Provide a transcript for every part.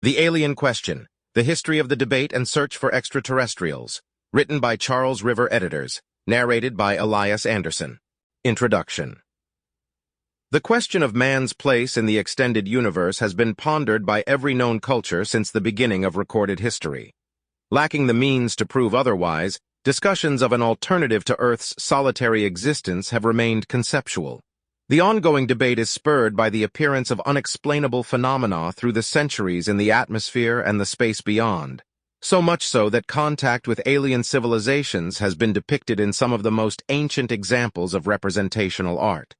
The Alien Question, The History of the Debate and Search for Extraterrestrials, written by Charles River editors, narrated by Elias Anderson. Introduction. The question of man's place in the extended universe has been pondered by every known culture since the beginning of recorded history. Lacking the means to prove otherwise, discussions of an alternative to Earth's solitary existence have remained conceptual. The ongoing debate is spurred by the appearance of unexplainable phenomena through the centuries in the atmosphere and the space beyond, so much so that contact with alien civilizations has been depicted in some of the most ancient examples of representational art.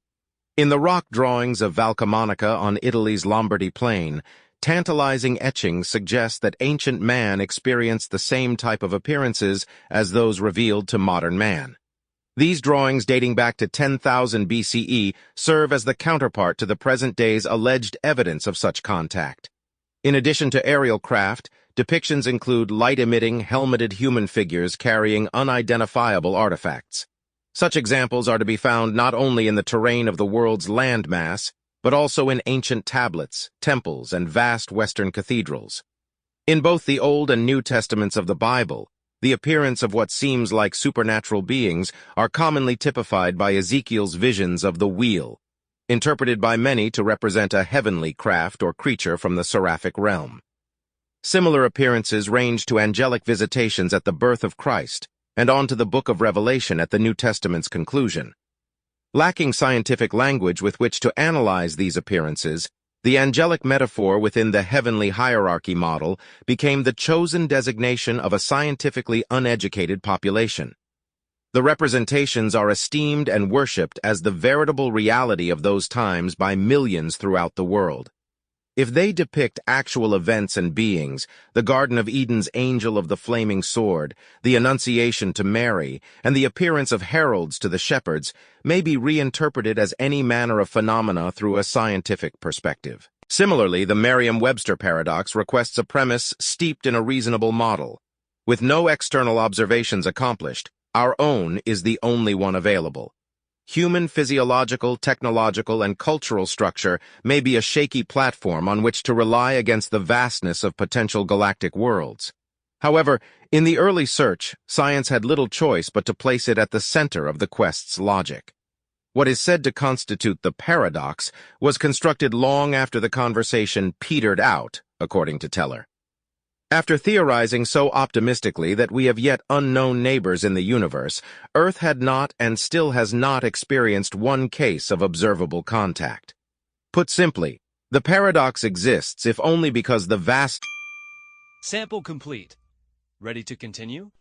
In the rock drawings of Valcamonica on Italy's Lombardy plain, tantalizing etchings suggest that ancient man experienced the same type of appearances as those revealed to modern man. These drawings, dating back to 10,000 BCE, serve as the counterpart to the present day's alleged evidence of such contact. In addition to aerial craft, depictions include light-emitting, helmeted human figures carrying unidentifiable artifacts. Such examples are to be found not only in the terrain of the world's landmass, but also in ancient tablets, temples, and vast Western cathedrals. In both the Old and New Testaments of the Bible, the appearance of what seems like supernatural beings are commonly typified by Ezekiel's visions of the wheel, interpreted by many to represent a heavenly craft or creature from the seraphic realm. Similar appearances range to angelic visitations at the birth of Christ and on to the Book of Revelation at the New Testament's conclusion. Lacking scientific language with which to analyze these appearances, the angelic metaphor within the heavenly hierarchy model became the chosen designation of a scientifically uneducated population. The representations are esteemed and worshipped as the veritable reality of those times by millions throughout the world. If they depict actual events and beings, the Garden of Eden's angel of the flaming sword, the Annunciation to Mary, and the appearance of heralds to the shepherds may be reinterpreted as any manner of phenomena through a scientific perspective. Similarly, the Merriam-Webster paradox requests a premise steeped in a reasonable model. With no external observations accomplished, our own is the only one available. Human physiological, technological, and cultural structure may be a shaky platform on which to rely against the vastness of potential galactic worlds. However, in the early search, science had little choice but to place it at the center of the quest's logic. What is said to constitute the paradox was constructed long after the conversation petered out, according to Teller. After theorizing so optimistically that we have yet unknown neighbors in the universe, Earth had not and still has not experienced one case of observable contact. Put simply, the paradox exists if only because the vast... Sample complete. Ready to continue?